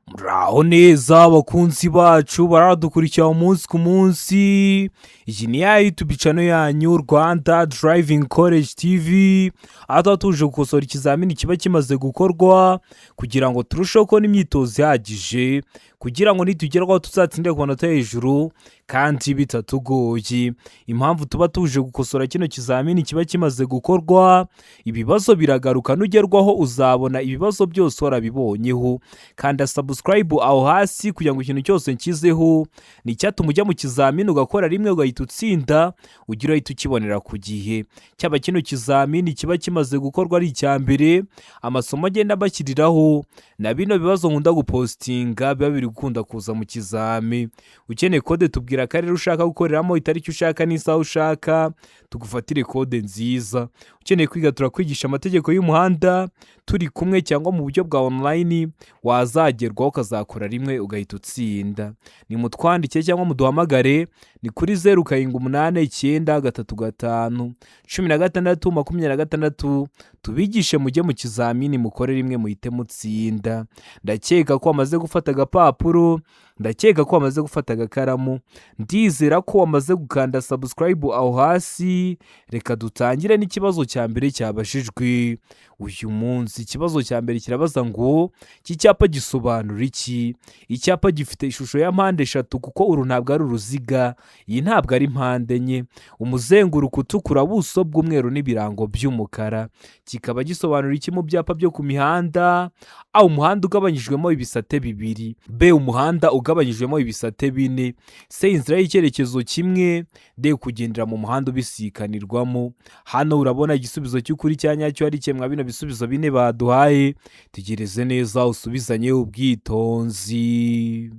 Muraho neza abakunzi bacu baradukurikira umunsi ku munsi. Iyi ni ya YouTube channel yanyu Rwanda Driving College TV, aho tuba tuje gukosora ikizamini kiba kimaze gukorwa kugira ngo turusheho kubona imyitozo ihagije, kugira ngo nitugerwaho tuzatsinde ku manota hejuru kandi bitatugoye. Impamvu tuba tuje gukosora kino kizamini kiba kimaze gukorwa, ibibazo biragaruka, nugerwaho uzabona ibibazo byose warabibonyeho. Kanda subscribe aho hasi kugira ngo ikintu cyose nshyizeho ni icyatuma ujya mu kizamini ugakora rimwe ugahita utsinda, ugira uhita ukibonera ku gihe. Cyaba kino kizamini kiba kimaze gukorwa ari icya mbere, amasomo agenda bashyiriraho na bino bibazo nkunda gupostinga biba biri gukunda kuza mu kizami. Ukeneye kode tubwira akarere ushaka gukoreramo, itariki ushaka n'isaha ushaka, tugufatire kode nziza. Ukeneye kwiga turakwigisha amategeko y'umuhanda turi kumwe cyangwa mu buryo bwa online, wazagerwaho ukazakora rimwe ugahita utsinda. Ni mutwandike cyangwa muduhamagare, ni kuri 0789351626 tubigishe mujye mu kizamini mukore rimwe muhite mutsinda. Ndakeka ko wamaze gufata agapapuro, ndakeka ko wamaze gufata agakaramu, ndizera ko wamaze gukanda subscribe aho hasi. Reka dutangire n'ikibazo cya mbere cyabashijwe uyu munsi. Ikibazo cya mbere kirabaza ngo iki cyapa gisobanura iki? Icyapa gifite ishusho ya mpande eshatu kuko uru ntabwo ari uruziga, iyi ntabwo ari mpande enye, umuzenguruko utukura, buso bw'umweru n'ibirango by'umukara. Kikaba gisobanura iki mu byapa byo ku mihanda? A, umuhanda ugabanyijwemo ibisate bibiri. B, umuhanda ugabanyijwemo ibisate bine. C, inzira y'icyerekezo kimwe. D, kugendera mu muhanda ubisikanirwamo. Hano urabona igisubizo cy'ukuri cya nyacyo ari kimwe bino bisubizo bine baduhaye. Tegereze neza usubizanye ubwitonzi.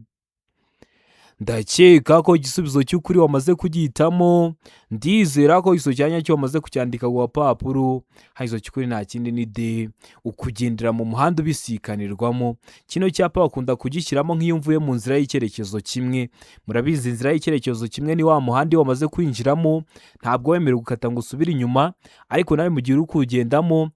Ndakeka ko igisubizo cy'ukuri wamaze kugihitamo, ndizera ko iso cyanya cyo wamaze kucyandika ku papuro. Haizo cy'ukuri nta kindi ni D, ukugendera mu muhanda ubisikanirwamo. Kino cyapa bakunda kugishyiramo nk'iyo mvuye mu nzira y'icyerekezo kimwe. Murabizi inzira y'icyerekezo kimwe ni wa muhanda wamaze kwinjiramo ntabwo wemerewe gukata ngo usubire inyuma, ariko nawe mu gihe uri kugendamo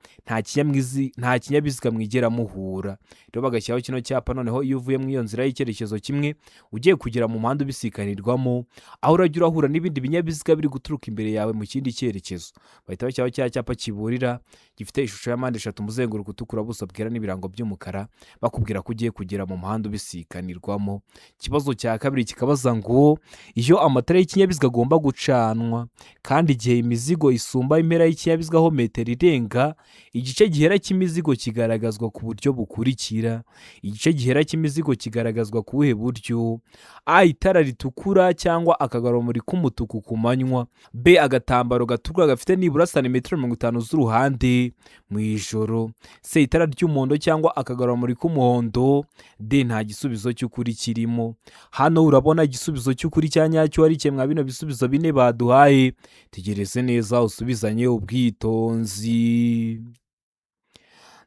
nta kinyabiziga mwigera muhura. Rero bagashyiraho kino cyapa, noneho iyo uvuye mu iyo nzira y'icyerekezo kimwe ugiye kugera mu muhanda ubisikanirwamo, aho urajya urahura n'ibindi binyabiziga biri guturuka imbere yawe mu kindi cyerekezo, bahita bashyiraho cya cyapa kiburira gifite ishusho ya mpande eshatu, umuzenguruko utukura, buso bwera n'ibirango by'umukara, bakubwira ko ugiye kugera mu muhanda ubisikanirwamo. Ikibazo cya kabiri kikabaza ngo iyo amatara y'ikinyabiziga agomba gucanwa kandi igihe imizigo isumba impera y'ikinyabiziga ho metero irenga, igice gihera cy'imizigo kigaragazwa ku buryo bukurikira. Igice gihera cy'imizigo kigaragazwa ku buhe buryo? A, itara ritukura cyangwa akagarurumuri k'umutuku ku manywa. B, agatambaro gatukura gafite nibura santimetero 50 z'uruhande mu ijoro. C, itara ry'umuhondo cyangwa akagarurumuri k'umuhondo. D, nta gisubizo cy'ukuri kirimo. Hano urabona igisubizo cy'ukuri cya nyacyo ari kimwe bino bisubizo bine baduhaye. Tegereze neza usubizanye ubwitonzi.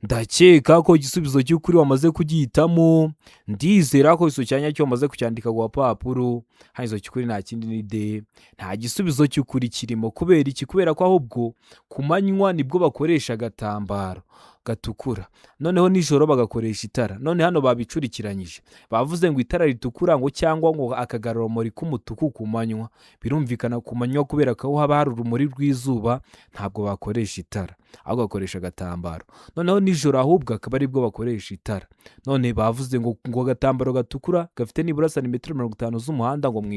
Ndakeka ko igisubizo cy'ukuri wamaze kugihitamo, ndizera ko iso cyanya cyo wamaze kucyandika ku papuro. Haizo cy'ukuri nta kindi ni D, nta gisubizo cy'ukuri kirimo. Kubera iki? Kubera ko ahubwo ku manywa nibwo bakoresha agatambaro gatukura, noneho nijoro bagakoresha itara. None hano babicurikiranyije, bavuze ngo itara ritukura ngo cyangwa ngo akagarurumuri k'umutuku ku manywa. Birumvikana ku manywa kubera ko haba hari urumuri rw'izuba, ntabwo bakoresha itara, ahubwo bakoresha agatambaro. Noneho nijoro ahubwo akaba aribwo bakoresha itara. None bavuze ngo agatambaro gatukura gafite nibura santimetero 50 z'umuhanda ngo mu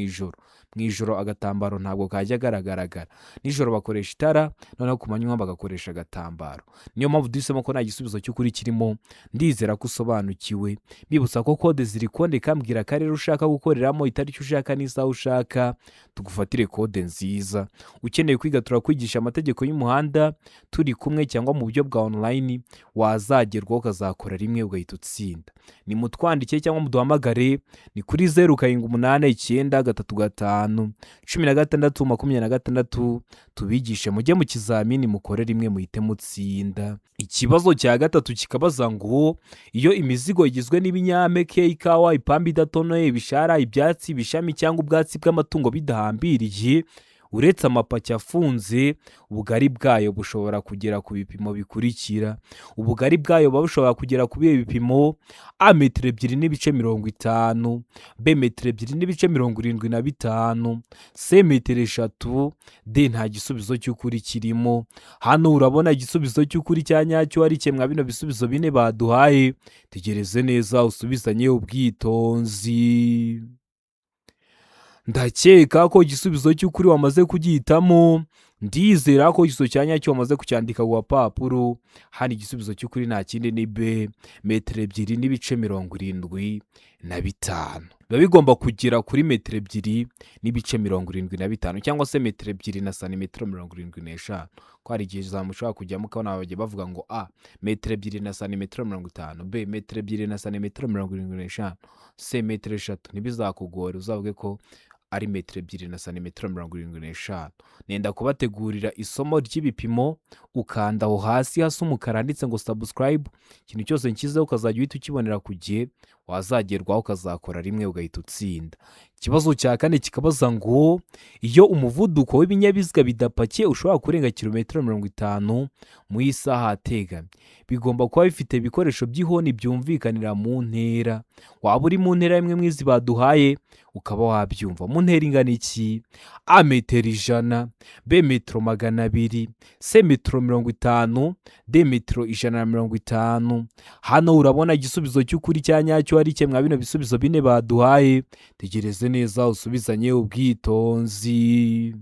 ijoro agatambaro ntabwo kajya garagaragara. Nijoro bakoresha itara, noneho ku manywa bagakoresha agatambaro. Niyo mpamvu duhisemo ko nta gisubizo cy'ukuri kirimo. Ndizera ko usobanukiwe. Bibutsa ko kode ziri kwandika, mbwira akarere ushaka gukoreramo, itariki ushaka n'isaha ushaka, tugufatire kode nziza. Ukeneye kwiga turakwigisha amategeko y'umuhanda turi kumwe cyangwa mu buryo bwa online, wazagerwaho ukazakora rimwe ugahita utsinda. Ni mutwandike cyangwa muduhamagare, ni kuri 0789351626 tubigishe mujye mu kizamini mukore rimwe muhite mutsinda. Ikibazo cya gatatu kikabaza ngo iyo imizigo igizwe n'ibinyampeke, ikawa, ipamba idatonoye, ibishara, ibyatsi, ibishami cyangwa ubwatsi bw'amatungo bidahambiriye, uretse amapaki afunze ubugari bwayo bushobora kugera ku bipimo bikurikira. Ubugari bwayo buba bushobora kugera ku bihe bipimo: a metero 2.50, b metero 2.75, c metero 3, d nta gisubizo cy'ukuri kirimo. Hano urabona igisubizo cy'ukuri cya nyacyo ari kimwe bino bisubizo bine baduhaye. Tegereze neza usubizanye ubwitonzi. Ndakeka ko igisubizo cy'ukuri wamaze kugihitamo. Ndizera ko igisubizo cya nyacyo wamaze kucyandika ku papuro. Hano igisubizo cy'ukuri nta kindi ni b metero 2.75. Biba bigomba kugera kuri metero 2.75 cyangwa se metero 2 na santimetero 75. Ko hari igihe zamushobora kujyamo ukabona bagiye bavuga ngo a metero 2 na santimetero 50, b metero 2 na santimetero 75, c metero 3. Ntibizakugora, uzavuge ko ari metero 2 na santimetero 75. Nenda kubategurira isomo ry'ibipimo, ukanda aho hasi hasa umukara handitse ngo subscribe. Ikintu cyose nshyizeho ukazajya uhita ukibonera ku gihe, wazagerwaho ukazakora rimwe ugahita utsinda. Ikibazo cya kane kikabaza ngo iyo umuvuduko w'ibinyabiziga bidapakiye ushobora kurenga kilometero 50 mu isaha ateganye, bigomba kuba bifite ibikoresho by'ihoni byumvikanira mu ntera. Waba uri mu ntera imwe mwizi baduhaye ukaba wabyumva. Mu ntera ingana iki? a metero 100, b metero 200, c metero 50, d metero 150. Hano urabona igisubizo cy'ukuri cya nyacyo ari kimwe bino bisubizo bine baduhaye. Tegereze neza usubizanye ubwitonzi.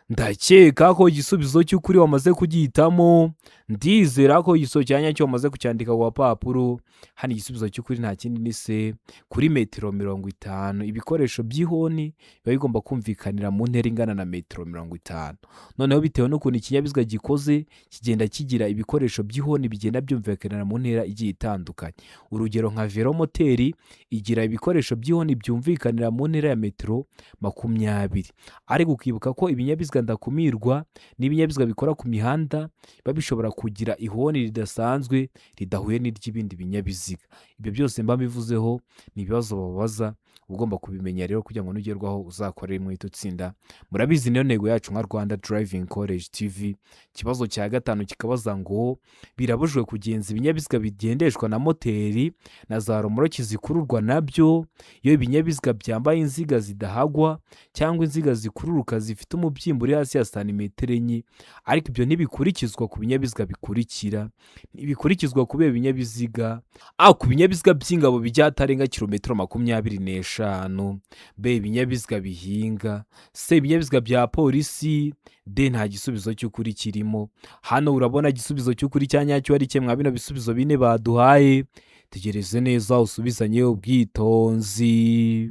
Ndakeka ko igisubizo cy'ukuri wamaze kugihitamo. Ndizera ko igisubizo cya nyacyo wamaze kucyandika ku papuro. Hano igisubizo cy'ukuri nta kindi ni c kuri metero 50. Ibikoresho by'ihoni biba bigomba kumvikanira mu ntera ingana na metero 50. Noneho bitewe n'ukuntu ikinyabiziga gikoze kigenda kigira ibikoresho by'ihoni bigenda byumvikanira mu ntera igiye itandukanye. Urugero nka velomoteri igira ibikoresho by'ihoni byumvikanira mu ntera ya metero 20. Ariko ukibuka ko ibinyabiziga ndakumirwa n'ibinyabiziga bikora ku mihanda biba bishobora kugira ihoni ridasanzwe ridahuye n'iry'ibindi binyabiziga. Ibyo byose mba bivuzeho ni ibibazo babaza, ugomba kubimenya rero kugira ngo nugerwaho uzakorere mu itutsinda. Murabizi niyo ntego yacu nka Rwanda Driving College TV. Ikibazo cya gatanu kikabaza ngo birabujwe kugenza ibinyabiziga bigendeshwa na moteri na za romoroki zikururwa nabyo iyo ibinyabiziga byambaye inziga zidahagwa cyangwa inziga zikururuka zifite umubyimbo uri hasi ya santimetero 4. Ariko ibyo ntibikurikizwa ku binyabiziga bikurikira. Ntibikurikizwa ku binyabiziga ku binyabiziga by'ingabo bijya hatarenga kilometero 25, b ibinyabiziga bihinga, c ibinyabiziga bya polisi, d nta gisubizo cy'ukuri kirimo. Hano urabona igisubizo cy'ukuri cya nyacyo ari kimwe bino bisubizo bine baduhaye. Tegereze neza usubizanye ubwitonzi.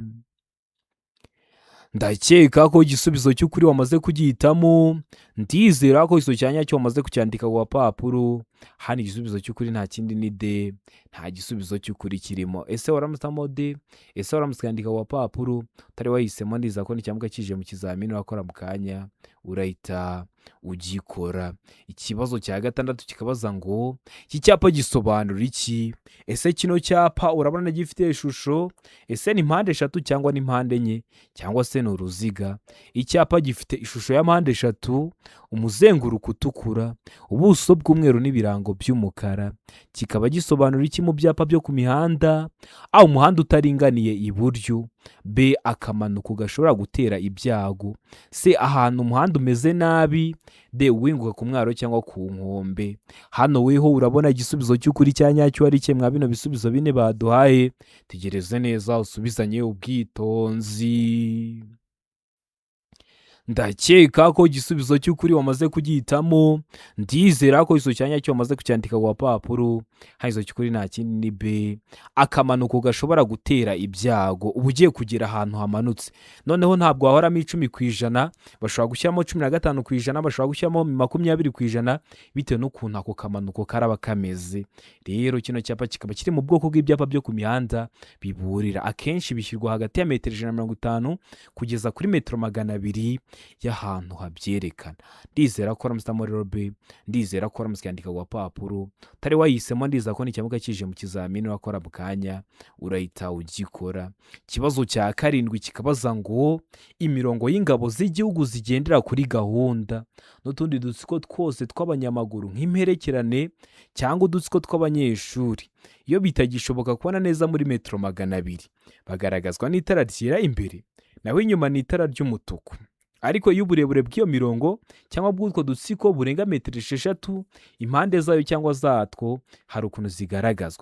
Ndakeka ko igisubizo cy'ukuri wamaze kugihitamo. Ndizera ko igisubizo cya nyacyo wamaze kucyandika ku papuro. Hano igisubizo cy'ukuri nta kindi ni d, nta gisubizo cy'ukuri kirimo. Ese waramusamo d? Ese waramuskandika ku papuro? Utari wahisemo ndiza ko n'icyambwa kije mu kizamini wakora mu kanya urahita ugikora. Ikibazo cya gatandatu kikabaza ngo iki cyapa gisobanura iki? Ese kino cyapa urabona gifite ishusho? Ese ni mpande 3 cyangwa ni mpande 4 cyangwa se ni uruziga? Icyapa gifite ishusho ya mpande 3, umuzenguruko utukura, ubuso bw'umweru n'ibirango by'umukara. Kikaba gisobanura iki mu byapa byo ku mihanda? A umuhanda utaringaniye iburyo, b akamanuko gashobora gutera ibyago, c ahantu umuhanda umeze nabi, d uwinguka ku mwaro cyangwa ku nkombe. Hano weho urabona igisubizo cy'ukuri cya nyacyo ari kimwe bino bisubizo bine baduhaye. Tegereze neza usubizanye ubwitonzi. Ndakeka ko igisubizo cy'ukuri wamaze kugihitamo. Ndizera ko igisubizo cya nyacyo wamaze kucyandika ku papuro. Haizo cy'ukuri nta kindi ni b akamanuko gashobora gutera ibyago. Ubu ugiye kugera ahantu hamanutse, noneho ntabwo wahoramo 10%, bashobora gushyiramo 15%, bashobora gushyiramo 20% bitewe n'ukuntu ako kamanuko karaba kameze. Rero kino cyapa kikaba kiri mu bwoko bw'ibyapa byo ku mihanda biburira. Akenshi bishyirwa hagati ya metero 150 kugeza kuri metero 200 y'ahantu habyerekana. Ndizera ko uramutse muri robe, ndizera ko uramutse yandika ku gapapuro utari wayihisemo, ndizera ko n'ikimuga kije mu kizamini urakora mu kanya urahita ugikora. Ikibazo cya karindwi kikabaza ngo imirongo y'ingabo z'igihugu zigendera kuri gahunda n'utundi dutsiko twose tw'abanyamaguru nk'imperekerane cyangwa udutsiko tw'abanyeshuri iyo bitagishoboka kubona neza muri metero 200 bagaragazwa n'itara ryera imbere naho inyuma ni itara ry'umutuku. Ariko iyo uburebure bw'iyo mirongo cyangwa bw'utwo dutsiko burenga metero 6 impande zayo cyangwa zatwo hari ukuntu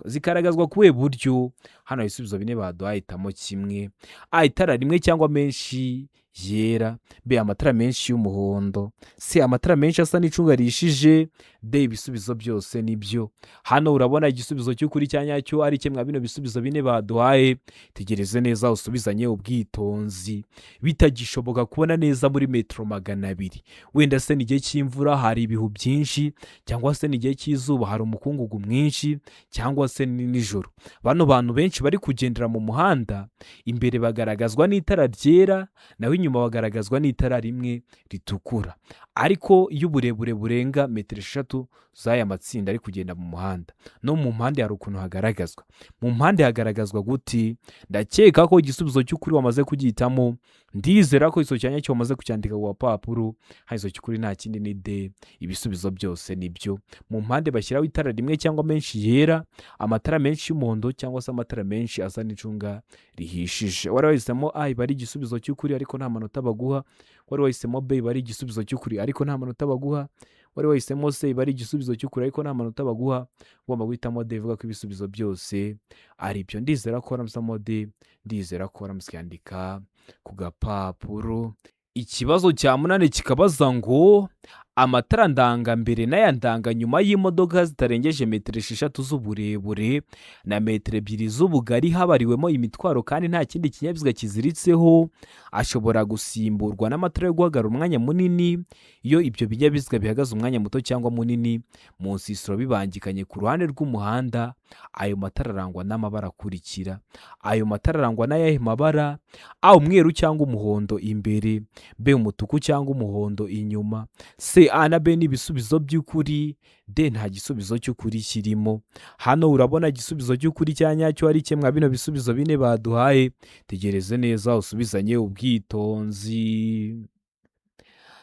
zigaragazwa kuwe buryo. Hano ibisubizo bine baduhaye hitamo kimwe: A, itara rimwe cyangwa menshi yera; B, amatara menshi y'umuhondo; C, amatara menshi asa n'icunga rishije; D, ibisubizo byose nibyo. Hano urabona igisubizo cy'ukuri cyanyacyo ari kimwe bino bisubizo bine baduhaye. Tegereze neza usubizanye ubwitonzi. Bitagishoboka kubona neza muri metero 200, wenda se n'igihe cy'imvura hari ibihu byinshi, cyangwa se n'igihe cy'izuba hari umukungugu mwinshi, cyangwa se nijoro. Bano bantu benshi bari kugendera mu muhanda imbere bagaragazwa n'itara ryera naho inyuma bagaragazwa n'itara rimwe ritukura. Ariko iyo uburebure burenga metero 6 z'aya matsinda ari kugenda mu muhanda, no mu mpande hari ukuntu hagaragazwa. Mu mpande hagaragazwa guti? Ndakeka ko igisubizo cy'ukuri wamaze kugihitamo. Ndizera ko iso cyanya cyo wamaze kucyandika ku gapapuro. Haizo cy'ukuri nta kindi ni D, ibisubizo byose nibyo. Mu mpande bashyiraho itara rimwe cyangwa menshi yera, amatara menshi y'umuhondo cyangwa se amatara menshi asa n'icunga rihishije. Wari wahisemo A, iba ari igisubizo cy'ukuri ariko nta manota baguha. Wari wahisemo B, iba ari igisubizo cy'ukuri ariko nta manota baguha. Wari wahisemo C, iba ari igisubizo cy'ukuri ariko nta manota baguha. Ugomba guhitamo D, ivuga ko ibisubizo byose ari byo. Ndizera ko waramusamo D, ndizera ko waramusyandika ku gapapuro. Ikibazo cya 8 kikabaza ngo amatara ndangambere n'aya ndanganyuma y'imodoka zitarengeje metero 6 z'uburebure na metero 2 z'ubugari habariwemo imitwaro kandi nta kindi kinyabiziga kiziritseho ashobora gusimburwa n'amatara yo guhagarara umwanya munini iyo ibyo binyabiziga bihagaze umwanya muto cyangwa munini mu nsisiro bibangikanye ku ruhande rw'umuhanda. Ayo matara arangwa n'amabara akurikira. Ayo matara arangwa n'ayahe mabara? A, umweru cyangwa umuhondo imbere; B, umutuku cyangwa umuhondo inyuma; C, A na B ni ibisubizo by'ukuri; D, nta gisubizo cy'ukuri kirimo. Hano urabona igisubizo cy'ukuri cyanyacyo ari kimwe bino bisubizo bine baduhaye. Tegereze neza usubizanye ubwitonzi.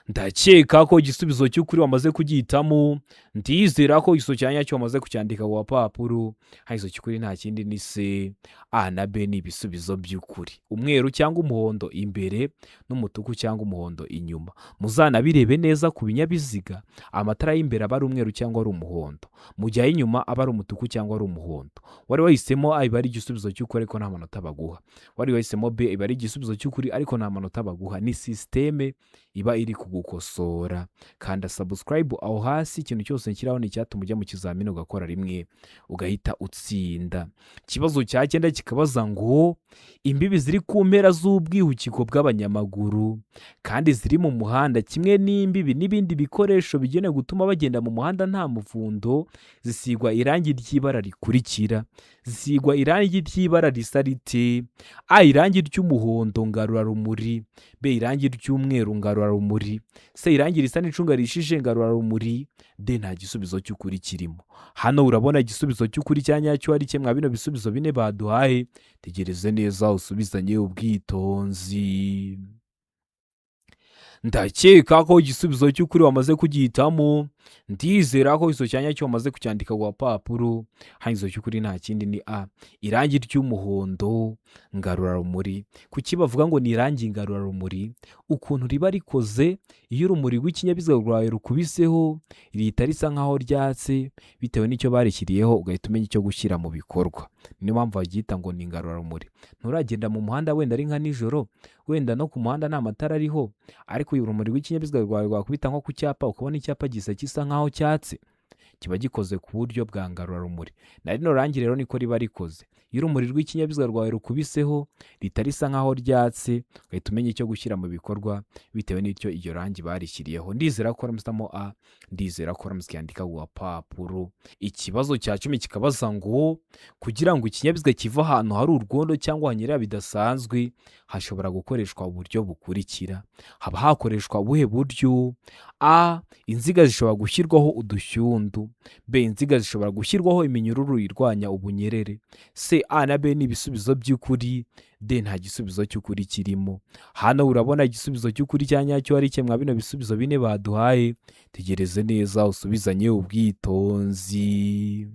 Ndakeka ko igisubizo cy'ukuri wamaze kugihitamo. Ndizera ko iso cyanyacyo wamaze kucyandika ku gapapuro. Haizo cy'ukuri nta kindi ni C, A na B ni ibisubizo by'ukuri. Umweru cyangwa umuhondo imbere n'umutuku cyangwa umuhondo inyuma. Muzanabirebe neza ku binyabiziga, amatara y'imbere aba ari umweru cyangwa ari umuhondo, mu gihe ay'inyuma aba ari umutuku cyangwa ari umuhondo. Wari wahisemo A, iba ari igisubizo cy'ukuri ariko nta manota baguha. Wari wahisemo B, iba ari igisubizo cy'ukuri ariko nta manota baguha. Ni systeme iba iri kugukosora. Kanda subscribe aho hasi, ikintu cyose nshyiraho ni cyatuma ujya mu kizamini ugakora rimwe ugahita utsinda. Ikibazo cya 9 kikabaza ngo imbibi ziri ku mpera z'ubwihukiko bw'abanyamaguru kandi ziri mu muhanda kimwe n'imbibi n'ibindi bikoresho bigenewe gutuma bagenda mu muhanda nta muvundo zisigwa irangi ry'ibara rikurikira. Zisigwa irangi ry'ibara risa rite? A, irangi ry'umuhondo ngarurarumuri; B, irangi ry'umweru ngarurarumuri; C, irangi risa n'icunga rishije ngarurarumuri; D, nta gisubizo cy'ukuri kirimo. Hano urabona igisubizo cy'ukuri cyanyacyo ari kimwe bino bisubizo bine baduhaye. Tegereze neza usubizanye ubwitonzi. Ndakeka ko igisubizo cy'ukuri wamaze kugihitamo. Ndizera ko iso cyanyacyo wamaze kucyandika ku gapapuro. Haizo cy'ukuri nta kindi ni A, irangi ry'umuhondo ngarurarumuri. Kuki bavuga ngo ni irangi ngarurarumuri? Ukuntu riba rikoze iyo urumuri rw'ikinyabiziga rwawe rukubiseho rihita risa nkaho ryatse bitewe n'icyo barishyiriyeho, ugahita umenya icyo gushyira mu bikorwa. Niyo mpamvu bagihita ngo ni ngarurarumuri. Nturagenda mu muhanda wenda ari nka nijoro, wenda no ku muhanda nta matara ariho, ariko urumuri rw'ikinyabiziga rwawe rwakubita nko ku cyapa ukabona icyapa gisa nkaho cyatse, kiba gikoze ku buryo bwa ngarurarumuri. Na rino rangi rero niko riba rikoze. Iyo urumuri rw'ikinyabiziga rwawe rukubiseho rihita risa nk'aho ryatse, ugahita umenya icyo gushyira mu bikorwa bitewe n'icyo iryo rangi barishyiriyeho. Ndizera ko uramutamo A, ndizera ko uramutse yandika ku gapapuro. Ikibazo cya 10 kikabaza ngo kugira ngo ikinyabiziga kiva ahantu hari urwondo cyangwa hanyerera bidasanzwe hashobora gukoreshwa uburyo bukurikira. Haba hakoreshwa ubuhe buryo? A. Inziga zishobora gushyirwaho udushyundu. B. Inziga zishobora gushyirwaho iminyururu irwanya ubunyerere. C. A na B ni ibisubizo by'ukuri. D. Nta gisubizo cy'ukuri kirimo. Hano urabona igisubizo cy'ukuri cya nyacyo ari cye mwa bino bisubizo bine baduhaye. Tegereze neza usubizanye ubwitonzi.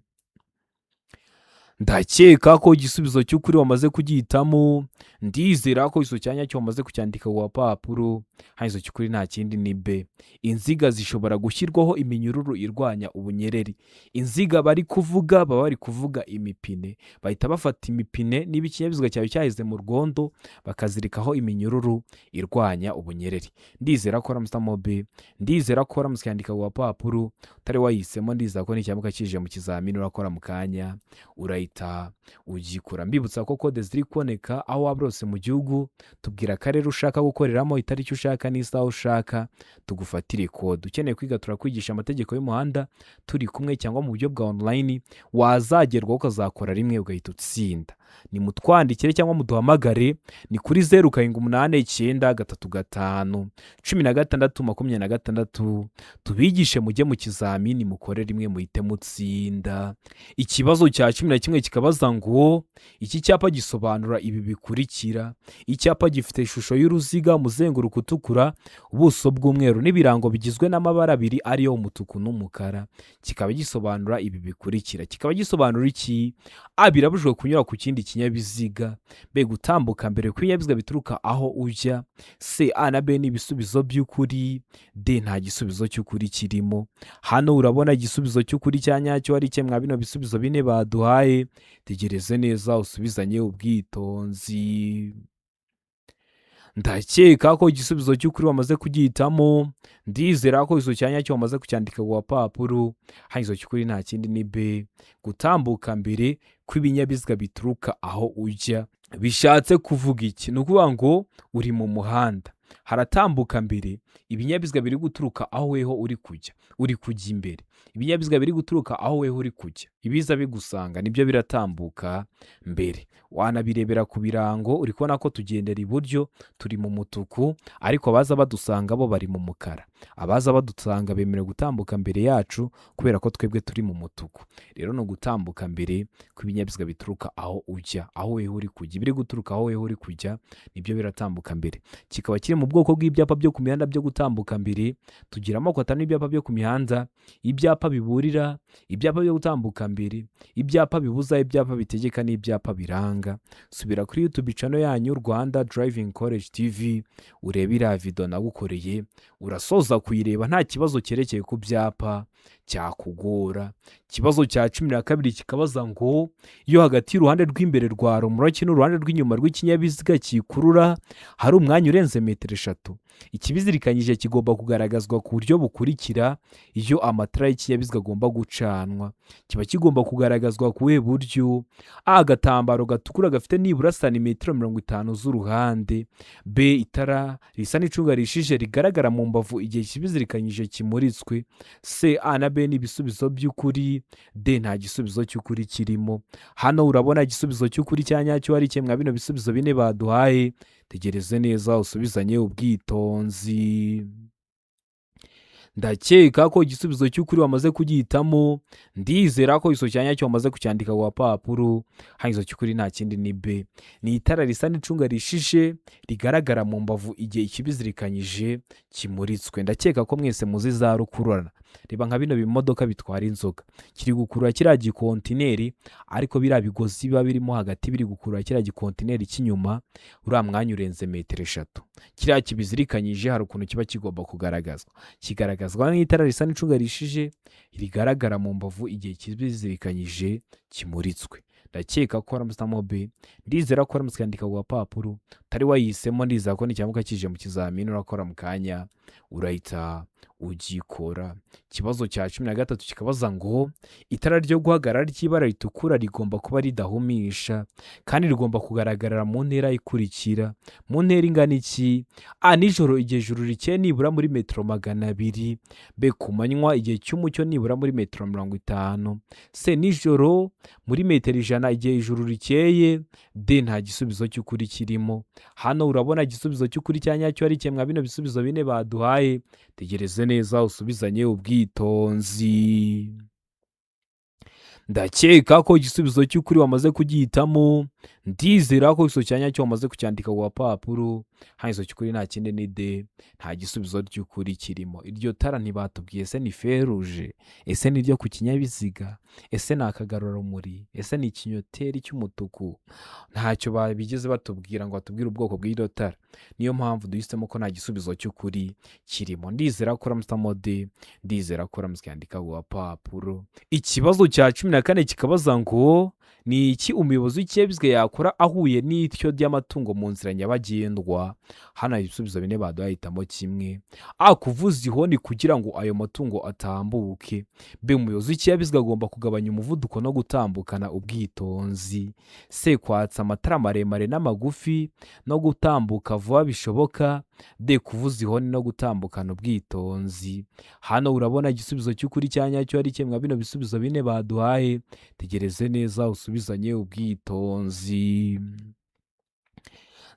Ndakeka ko igisubizo cy'ukuri wamaze kugihitamo. Ndizera ko iso cyanya cyo wamaze kucyandika ku gapapuro. Hanyuma cy'ukuri nta kindi ni B. Inziga zishobora gushyirwaho iminyururu irwanya ubunyereri. Inziga bari kuvuga baba bari kuvuga imipine. Bahita bafata imipine niba ikinyabiziga cyawe cyaheze mu rwondo bakazirikaho iminyururu irwanya ubunyereri. Ndizera ko uramutamo B. Ndizera ko uramutse yandika ku gapapuro. Utari wahisemo ndizera ko n'icyamuka kije mu kizamini urakora mu kanya urahita ugikora. Mbibutsa ko kode ziri kuboneka aho waba hose mu gihugu. Tubwira akarere ushaka gukoreramo, itariki ushaka n'isaha ushaka, tugufatire kode. Ukeneye kwiga turakwigisha amategeko y'umuhanda turi kumwe cyangwa mu buryo bwa online, wazagerwaho ukazakora rimwe ugahita utsinda. Ni mutwandikire cyangwa muduhamagare, ni kuri 0789351626 tubigishe mujye mu kizamini mukore rimwe muhite mutsinda. Ikibazo cya 11 kikabaza ngo iki cyapa gisobanura ibi bikurikira. Icyapa gifite ishusho y'uruziga, umuzenguruko utukura, ubuso bw'umweru n'ibirango bigizwe n'amabara abiri ariyo umutuku n'umukara. Kikaba gisobanura ibi bikurikira. Kikaba gisobanura iki? A. Birabujijwe kunyura ku kindi kinyabiziga. B. Gutambuka mbere kw'ibinyabiziga bituruka aho ujya. C. A na B ni ibisubizo by'ukuri. D. Nta gisubizo cy'ukuri kirimo. Hano urabona igisubizo cy'ukuri cya nyacyo ari cye mwa bino bisubizo bine baduhaye. Tegereze neza usubizanye ubwitonzi. Ndakeka ko igisubizo cy'ukuri wamaze kugihitamo. Ndizera ko iso cyanya cyo wamaze kucyandika ku gapapuro. Hanyuma cy'ukuri nta kindi ni B. Gutambuka mbere kw'ibinyabiziga bituruka aho ujya. Bishatse kuvuga iki? Ni ukuvuga ngo uri mu muhanda, haratambuka mbere ibinyabiziga biri guturuka aho weho uri kujya. Uri kujya imbere, ibinyabiziga biri guturuka aho weho uri kujya, ibiza bigusanga nibyo biratambuka mbere. Wanabirebera ku birango, uri kubona ko tugendera iburyo turi mu mutuku, ariko abaza badusanga bo bari mu mukara. Abaza badusanga bemerewe gutambuka mbere yacu kubera ko twebwe turi mu mutuku. Rero no gutambuka mbere kw'ibinyabiziga bituruka aho ujya, aho weho uri kujya. Ibiri guturuka aho weho uri kujya nibyo biratambuka mbere. Kikaba kiri mu bwoko bw'ibyapa byo ku mihanda byo gutambuka mbere. Tugira amoko atanu y'ibyapa byo ku mihanda: ibyapa biburira, ibyapa byo gutambuka mbere, ibyapa bibuza, ibyapa bitegeka n'ibyapa biranga. Subira kuri YouTube channel yanyu Rwanda Driving College TV urebe iriya video nagukoreye, urasoza kuyireba nta kibazo cyerekeye ku byapa cyakugora. Ikibazo cya 12 kikabaza ngo iyo hagati y'uruhande rw'imbere rwa romoroki n'uruhande rw'inyuma rw'ikinyabiziga kikurura hari umwanya urenze metero 3, ikibizirikanyije kigomba kugaragazwa ku buryo bukurikira. Iyo amatara y'ikinyabiziga agomba gucanwa, kiba kigomba kugaragazwa ku buhe buryo? A. Agatambaro gatukura gafite nibura santimetero 50 z'uruhande. B. Itara risa n'icunga rishije rigaragara mu mbavu igihe kibizirikanyije kimuritswe. C. A na B ni ibisubizo by'ukuri. D. Nta gisubizo cy'ukuri kirimo. Hano urabona igisubizo cy'ukuri cya nyacyo ari cye mwa bino bisubizo bine baduhaye. Tegereze neza usubizanye ubwitonzi. Ndakeka ko igisubizo cy'ukuri wamaze kugihitamo. Ndizera ko iso cyanya cyo wamaze kucyandika ku gapapuro. Hanyuma cy'ukuri nta kindi ni B. Ni itara risa n'icunga rishije rigaragara mu mbavu igihe ikibizirikanyije kimuritswe. Ndakeka ko mwese muzi za rukururana. Reba nka bino bimodoka bitwara inzoga, kiri gukurura kiriya gikontineri, ariko biriya bigozi biba birimo hagati biri gukurura kiriya gikontineri cy'inyuma, uriya mwanya urenze metero 3. Kiriya kibizirikanyije hari ukuntu kiba kigomba kugaragazwa. Kigaragazwa n'itara risa n'icunga rishije rigaragara mu mbavu igihe kibizirikanyije kimuritswe. Ndakeka ko uramutamo B. Ndizera ko uramutse yandika ku gapapuro. Utari wahisemo ndizera ko n'icyamuka kije mu kizamini urakora mu kanya urahita ugikora. Ikibazo cya 13 kikabaza ngo itara ryo guhagarara ry'ibara ritukura rigomba kuba ridahumisha kandi rigomba kugaragarira mu ntera ikurikira. Mu ntera ingana iki? A, nijoro igihe ijuru rikeye nibura muri metero 200. B, ku manywa igihe cy'umucyo nibura muri metero 50. C, nijoro muri metero 100 igihe ijuru rikeye. D, nta gisubizo cy'ukuri kirimo. Hano urabona igisubizo cy'ukuri cya nyacyo ari kimwe bino bisubizo bine baduhaye. Tegereze neza usubizanye ubwitonzi. Ndakeka ko igisubizo cy'ukuri wamaze kugihitamo. Ndizera ko iso cyanya cyo wamaze kucyandika ku papuro. Hanyuma cy'ukuri nta kindi ni D, nta gisubizo cy'ukuri kirimo. Iryo tara ntibatubwiye se ni feruje, ese ni ryo ku kinyabiziga, ese ni akagarurarumuri, ese ni ikinyoteri cy'umutuku. Ntacyo babigeze batubwira ngo batubwire ubwoko bw'iryo tara. Niyo mpamvu duhisemo ko nta gisubizo cy'ukuri kirimo. Ndizera ko uramutamo D, ndizera ko uramucyandika ku papuro. Ikibazo cya 14 kikabaza ngo ni iki umuyobozi w'ikinyabiziga yakora ahuye n'ityo ry'amatungo mu nzira nyabagendwa? Hano ibisubizo bine baduhitamo kimwe. A, kuvuza ihoni kugira ngo ayo matungo atambuke. B, umuyobozi w'ikinyabiziga agomba kugabanya umuvuduko no gutambukana ubwitonzi. C, kwatsa amatara maremare n'amagufi no gutambuka vuba bishoboka. D, kuvuza ihoni no gutambukana ubwitonzi. Hano urabona igisubizo cy'ukuri cya nyacyo ari kimwe bino bisubizo bine baduhaye. Tegereze neza usubizanye ubwitonzi.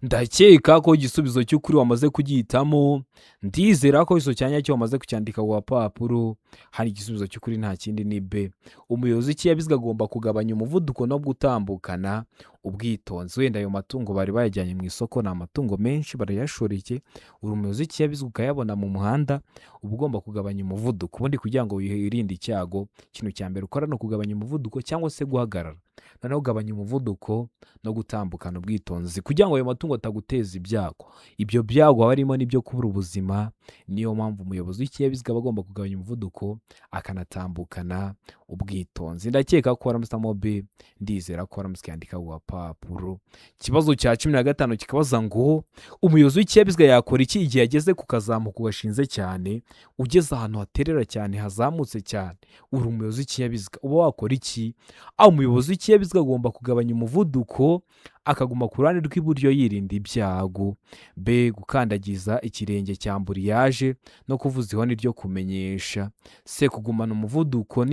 Ndakeka ko igisubizo cy'ukuri wamaze kugihitamo. Ndizera ko iso cyanya cyo wamaze kucyandika ku papuro. Hari igisubizo cy'ukuri nta kindi ni B, umuyobozi w'ikinyabiziga agomba kugabanya umuvuduko no gutambukana ubwitonzi. Wenda ayo matungo bari bayajyanye mu isoko, ni amatungo menshi barayashoreke, uri umuyobozi w'ikinyabiziga ukayabona mu muhanda, uba ugomba kugabanya umuvuduko. Ubundi kugira ngo wirinde icyago, ikintu cya mbere ukora ni ukugabanya umuvuduko cyangwa se guhagarara. Noneho ugabanya umuvuduko no gutambukana ubwitonzi kugira ngo ayo matungo ataguteza ibyago. Ibyo byago haba harimo n'ibyo kubura ubuzima. Niyo mpamvu umuyobozi w'ikinyabiziga aba agomba kugabanya umuvuduko akanatambukana ubwitonzi. Ndakeka ko waramusamo B, ndizera ko waramucyandika ku papuro. Ikibazo cya 15 kikabaza ngo umuyobozi w'ikinyabiziga yakora iki igihe yageze ku kazamuko gashinze cyane, ugeze ahantu haterera cyane hazamutse cyane, uri umuyobozi w'ikinyabiziga uba wakora iki? A, umuyobozi w'ikinyabiziga agomba kugabanya umuvuduko akaguma ku ruhande rw'iburyo yirinda ibyago. B, gukandagiza ikirenge cya amburiyaje no kuvuza ihoni ryo kumenyesha. C, kugumana umuvuduko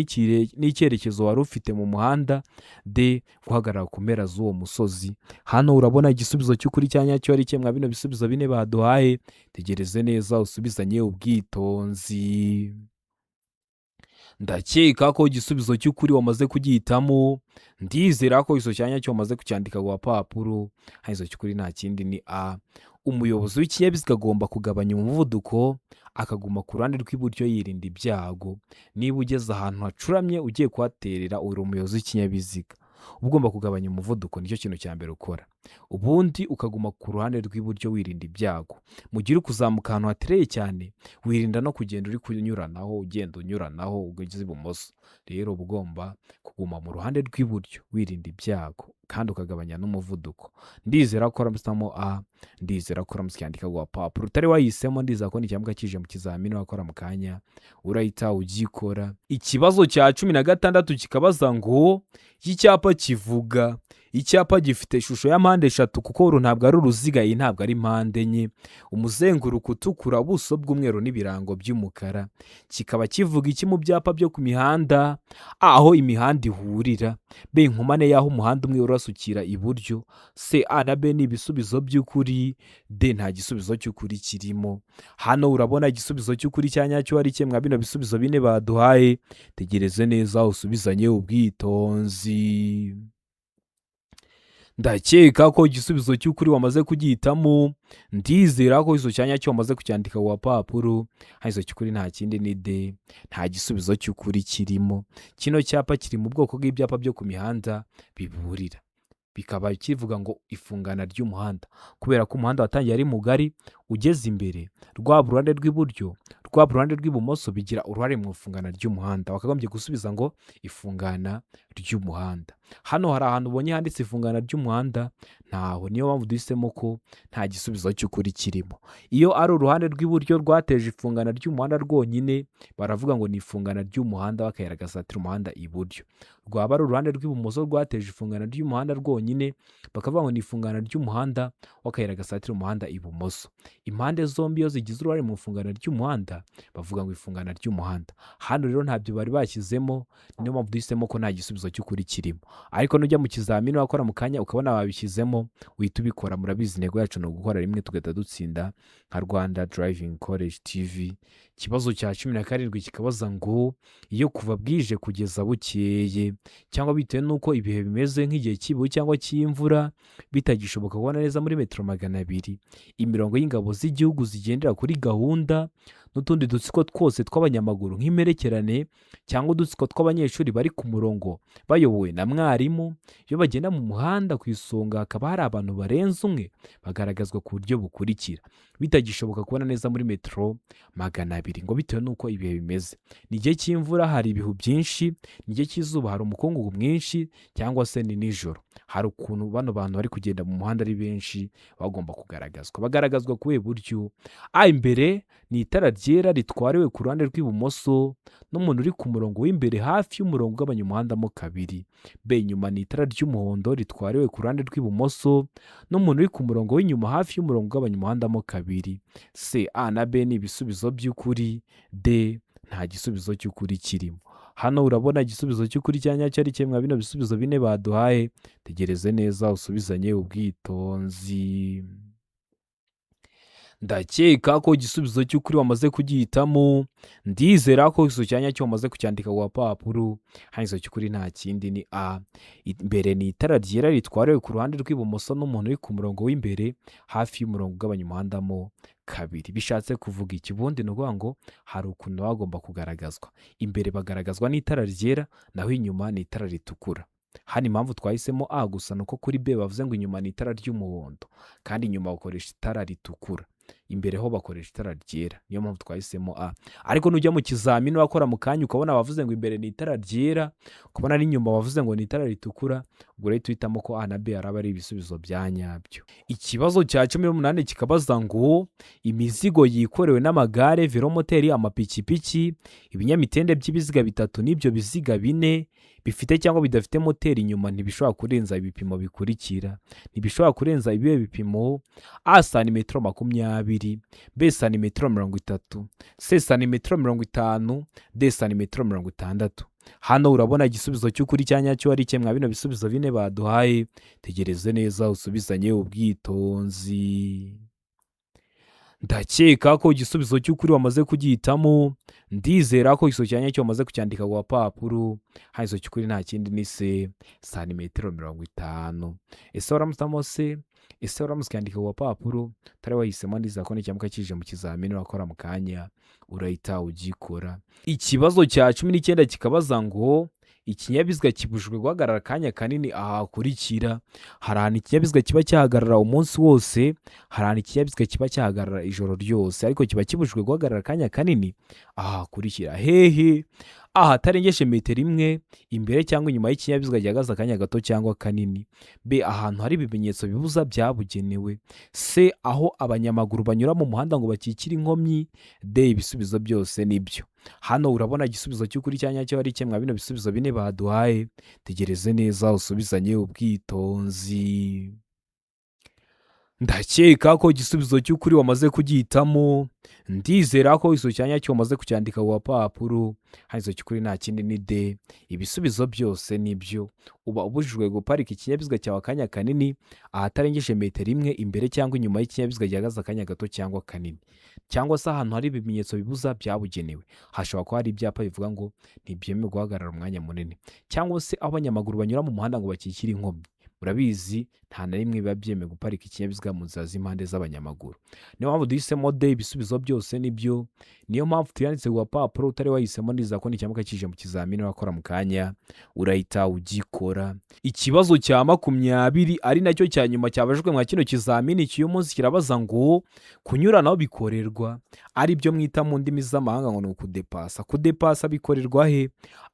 n'icyerekezo wari ufite mu muhanda. D, guhagarara ku mpera z'uwo musozi. Hano urabona igisubizo cy'ukuri cya nyacyo ari kimwe bino bisubizo bine baduhaye. Tegereze neza usubizanye ubwitonzi. Ndakeka ko igisubizo cy'ukuri wamaze kugihitamo. Ndizera ko iso cyanya cyo wamaze kucyandika ku papuro. Hanyuma cy'ukuri nta kindi ni A, umuyobozi w'ikinyabiziga agomba kugabanya umuvuduko akaguma ku ruhande rw'iburyo yirinda ibyago. Niba ugeze ahantu hacuramye ugiye kuhaterera, uri umuyobozi w'ikinyabiziga uba ugomba kugabanya umuvuduko, nicyo kintu cya mbere ukora. Ubundi ukaguma ku ruhande rw'iburyo wirinda ibyago. Mu gihe uri kuzamuka ahantu hatereye cyane, wirinda no kugenda uri kunyuranaho, ugenda unyuranaho ugeze ibumoso. Rero uba ugomba kuguma mu ruhande rw'iburyo wirinda ibyago kandi ukagabanya n'umuvuduko. Ndizera ko uramusamo A, ndizera ko uramucyandika ku papuro. Utari wahisemo, ndizera ko n'icyambwa kije mu kizamini wakora mu kanya urahita ugikora. Ikibazo cya 16 kikabaza ngo icyapa kivuga. Icyapa gifite ishusho ya mpande eshatu kuko uru ntabwo ari uruziga, iyi ntabwo ari mpande enye. Umuzenguruko utukura, ubuso bw'umweru n'ibirango by'umukara. Kikaba kivuga iki mu byapa byo ku mihanda? A, aho imihanda ihurira. B, inkomane y'aho umuhanda umwe urasukira iburyo. C, A na B ni ibisubizo by'ukuri. D, nta gisubizo cy'ukuri kirimo. Hano urabona igisubizo cy'ukuri cya nyacyo ari kimwe bino bisubizo bine baduhaye. Tegereze neza usubizanye ubwitonzi. Ndakeka ko igisubizo cy'ukuri wamaze kugihitamo. Ndizera ko iso cyanya cyo wamaze kucyandika ku papuro. Hanyuma cy'ukuri nta kindi ni D, nta gisubizo cy'ukuri kirimo. Kino cyapa kiri mu bwoko bw'ibyapa byo ku mihanda biburira. Bikaba kivuga ngo ifungana ry'umuhanda kubera ko umuhanda watangiye ari mugari ugeze imbere, rwaba uruhande rw'iburyo rwaba uruhande rw'ibumoso bigira uruhare mu ifungana ry'umuhanda. Wakagombye gusubiza ngo ifungana ry'umuhanda. Hano hari ahantu ubonye handitse ifungana ry'umuhanda, ntaho. Niyo mpamvu duhisemo ko nta gisubizo cy'ukuri kirimo. Iyo ari uruhande rw'iburyo rwateje ifungana ry'umuhanda rwonyine, baravuga ngo ni ifungana ry'umuhanda bakayira gasatira umuhanda iburyo. Rwaba ari uruhande rw'ibumoso rwateje ifungana ry'umuhanda rwonyine, bakavuga ngo ni ifungana ry'umuhanda wakayira gasatira umuhanda ibumoso. Impande zombi iyo zigize uruhare mu ifungana ry'umuhanda, bavuga ngo ifungana ry'umuhanda. Hano rero ntabyo bari bashyizemo, niyo mpamvu duhisemo ko nta gisubizo cy'ukuri kirimo. Ariko nujya mu kizamini wakora mu kanya ukabona babishyizemo, uhita ubikora. Murabizi intego yacu ni ugukora rimwe tugahita dutsinda nka Rwanda Driving College TV. Ikibazo cya 17 kikabaza ngo iyo kuva bwije kugeza bukeye, cyangwa bitewe n'uko ibihe bimeze nk'igihe cy'ibihu cyangwa cy'imvura, bitagishoboka kubona neza muri metero 200, imirongo y'ingabo z'igihugu zigendera kuri gahunda n'utundi dutsiko twose tw'abanyamaguru nk'imperekerane cyangwa udutsiko tw'abanyeshuri bari ku murongo bayobowe na mwarimu, iyo bagenda mu muhanda ku isonga hakaba hari abantu barenze umwe, bagaragazwa ku buryo bukurikira. Bitagishoboka kubona neza muri metero 200, ngo bitewe n'uko ibihe bimeze. Ni igihe cy'imvura, hari ibihu byinshi. Ni igihe cy'izuba, hari umukungugu mwinshi, cyangwa se ni nijoro. Hari ukuntu bano bantu bari kugenda mu muhanda ari benshi bagomba kugaragazwa. Bagaragazwa ku buryo imbere ni itara ryera ritwariwe ku ruhande rw'ibumoso n'umuntu uri ku murongo w'imbere hafi y'umurongo ugabanya umuhanda mo kabiri. B, inyuma ni itara ry'umuhondo ritwariwe ku ruhande rw'ibumoso n'umuntu uri ku murongo w'inyuma hafi y'umurongo ugabanya umuhanda mo kabiri. C, A na B ni ibisubizo by'ukuri. D, nta gisubizo cy'ukuri kirimo. Hano urabona igisubizo cy'ukuri cya nyacyo ari kimwe bino bisubizo bine baduhaye. Tegereze neza usubizanye ubwitonzi. Ndakeka ko igisubizo cy'ukuri wamaze kugihitamo. Ndizera ko igisubizo cya nyacyo wamaze kucyandika ku gapapuro. Hano igisubizo cy'ukuri nta kindi ni A. Imbere ni itara ryera ritwariwe ku ruhande rw'ibumoso n'umuntu uri ku murongo w'imbere hafi y'umurongo ugabanya umuhanda mo kabiri. Bishatse kuvuga iki? Ubundi ni ukuvuga ngo hari ukuntu bagomba kugaragazwa. Imbere bagaragazwa n'itara ryera, naho inyuma ni itara ritukura. Hano impamvu twahisemo A gusa nuko kuri B bavuze ngo inyuma ni itara ry'umuhondo, kandi inyuma bakoresha itara ritukura. Imbere ho bakoresha itara ryera, niyo mpamvu twahisemo A. Ariko nujya mu kizamini wakora mu kanya ukabona bavuze ngo imbere ni itara ryera, ukabona n'inyuma bavuze ngo ni itara ritukura, ubwo rero tuhitamo ko A na B araba ari ibisubizo bya nyabyo. Ikibazo cya 18 kikabaza ngo imizigo yikorewe n'amagare, velomoteri, amapikipiki, ibinyamitende by'ibiziga bitatu n'ibyo biziga bine bifite cyangwa bidafite moteri inyuma ntibishobora kurenza ibipimo bikurikira. Ntibishobora kurenza ibihe bipimo: A santimetero 20, B santimetero 30, C santimetero 50, D santimetero 60. Hano urabona igisubizo cy'ukuri cya nyacyo ari kimwe bino bisubizo bine baduhaye. Tegereze neza usubizanye ubwitonzi. Ndakeka ko igisubizo cy'ukuri wamaze kugihitamo. Ndizera ko igisubizo cya nyacyo wamaze kucyandika ku gapapuro. Hano igisubizo cy'ukuri nta kindi ni C santimetero 50. Ese waramutamo C? Ese waramusikandika ku gapapuro? Utari wahisemo, ndizera ko n'icyamuka kije mu kizamini wakora mu kanya urahita ugikora. Ikibazo cya 19 kikabaza ngo ikinyabiziga kibujijwe guhagarara akanya kanini aha hakurikira. Hari ahantu ikinyabiziga kiba cyahagarara umunsi wose, hari ahantu ikinyabiziga kiba cyahagarara ijoro ryose, ariko kiba kibujijwe guhagarara akanya kanini aha hakurikira. Hehe? A, atarengeje metero 1 imbere cyangwa inyuma y'ikinyabiziga gihagaze akanya gato cyangwa kanini. B, ahantu hari ibimenyetso bibuza byabugenewe. C, aho abanyamaguru banyura mu muhanda ngo bakikire inkomyi. D, ibisubizo byose nibyo. Hano urabona igisubizo cy'ukuri cya nyacyo ari kimwe bino bisubizo bine baduhaye. Tegereze neza usubizanye ubwitonzi. Ndakeka ko igisubizo cy'ukuri wamaze kugihitamo. Ndizera ko igisubizo cya nyacyo wamaze kucyandika ku gapapuro. Hano igisubizo cy'ukuri nta kindi ni D. Ibisubizo byose nibyo. Uba ubujijwe guparika ikinyabiziga cyawe akanya kanini ahatarengeje metero 1 imbere cyangwa inyuma y'ikinyabiziga gihagaze akanya gato cyangwa kanini, cyangwa se ahantu hari ibimenyetso bibuza byabugenewe. Hashobora kuba hari ibyapa bivuga ngo ntibyemewe guhagarara umwanya munini, cyangwa se aho abanyamaguru banyura mu muhanda ngo bakikire inkomyi. urabizi nta na rimwe biba byemewe guparika ikinyabiziga mu nzira z'impande z'abanyamaguru. Niyo mpamvu duhisemo D, ibisubizo byose nibyo. Niyo mpamvu tuyanditse ku gapapuro, utari wahisemo neza ko nicyamuka kije mu kizamini urakora mu kanya urahita ugikora. Ikibazo cya 20 ari nacyo cya nyuma cyabajijwe mwa kino kizamini cy'uyu munsi kirabaza ngo kunyuranaho bikorerwa ari byo mwita mu ndimi z'amahanga ngo ni ukudepasa. Kudepasa bikorerwa he?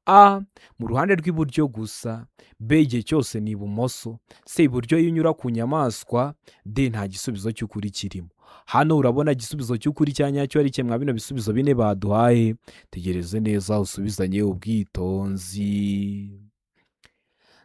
A, mu ruhande rw'iburyo gusa. B, igihe cyose ni ibumoso. C, iburyo iyo unyura ku nyamaswa. D, nta gisubizo cy'ukuri kirimo. Hano urabona igisubizo cy'ukuri cya nyacyo ari kimwe bino bisubizo bine baduhaye. Tegereze neza usubizanye ubwitonzi.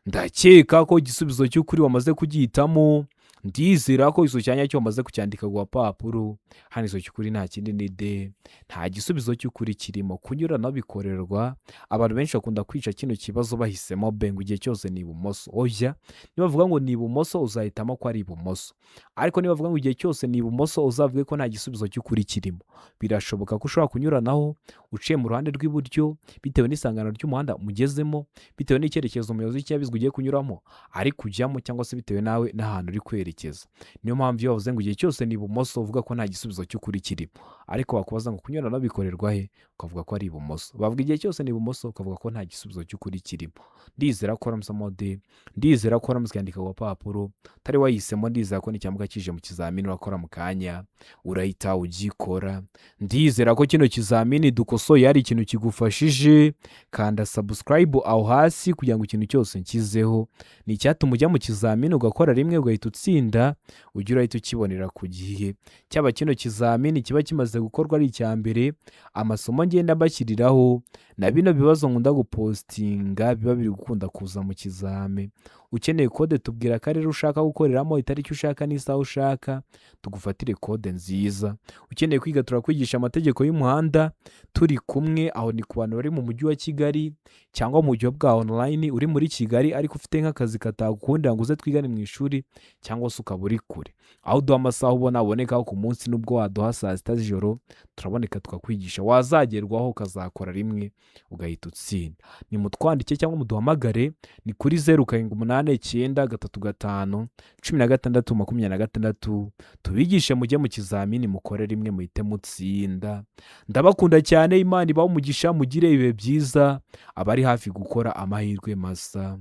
Ndakeka ko igisubizo cy'ukuri wamaze kugihitamo. Ndizera ko iso cyanya cyo wamaze kucyandika ku gapapuro. Hano iso cy'ukuri nta kindi ni D. Nta gisubizo cy'ukuri kirimo. Kunyurana bikorerwa. Abantu benshi bakunda kwica kino kibazo bahisemo B ngo igihe cyose ni ibumoso. Oya, niba bavuga ngo ni ibumoso uzahitamo ko ari ibumoso. Ariko niba bavuga ngo igihe cyose ni ibumoso uzavuge ko nta gisubizo cy'ukuri kirimo. Birashoboka ko ushobora kunyuranaho uciye mu ruhande rw'iburyo bitewe n'isangano ry'umuhanda mugezemo, bitewe n'icyerekezo umuyobozi w'ikinyabiziga ugiye kunyuramo ari kujyamo, cyangwa se bitewe nawe n'ahantu uri kwerekeza. Niyo mpamvu iyo bavuze ngo igihe cyose ni ibumoso uvuga ko nta gisubizo cy'ukuri kirimo. Ariko bakubaza ngo kunyuranaho bikorerwa he, ukavuga ko ari ibumoso. Bavuga igihe cyose ni ibumoso ukavuga ko nta gisubizo cy'ukuri kirimo. Ndizera ko waramusemo D. Ndizera ko waramusyandika ku gapapuro. Utari wahisemo ndizera ko nicyamuka kije mu kizamini urakora mu kanya urahita ugikora. Ndizera ko kino kizamini dukosoye ari ikintu kigufashije. Kanda subscribe aho hasi kugira ngo ikintu cyose nkizeho ni icyatuma ujya mu kizamini ugakora rimwe ugahita utsinda, ujya urahita ukibonera ku gihe. Cyaba kino kizamini kiba kimaze gukorwa ari icya mbere, amasomo ngenda mbashyiriraho na bino bibazo nkunda gupostinga biba biri gukunda kuza mu kizame. Ukeneye kode tubwira akarere ushaka gukoreramo, itariki ushaka n'isaha ushaka, tugufatire kode nziza. Ukeneye kwiga turakwigisha amategeko y'umuhanda turi kumwe. Aho ni ku bantu bari mu mujyi wa Kigali cyangwa mu buryo bwa online uri muri Kigali ariko ufite nk'akazi katagukundira ngo uze twigane mu ishuri, cyangwa se ukaba uri kure. Aho duha amasaha ubona abonekaho ku munsi, nubwo waduha saa 6 z'ijoro turaboneka tukakwigisha. Wazagerwaho ukazakora rimwe ugahita utsinda. Ni mutwandike cyangwa muduhamagare ni kuri 0789351626 tubigishe mujye mu kizamini mukore rimwe muhite mutsinda. Ndabakunda cyane. Imana ibahe umugisha, mugire ibihe byiza. Abari hafi gukora amahirwe masa.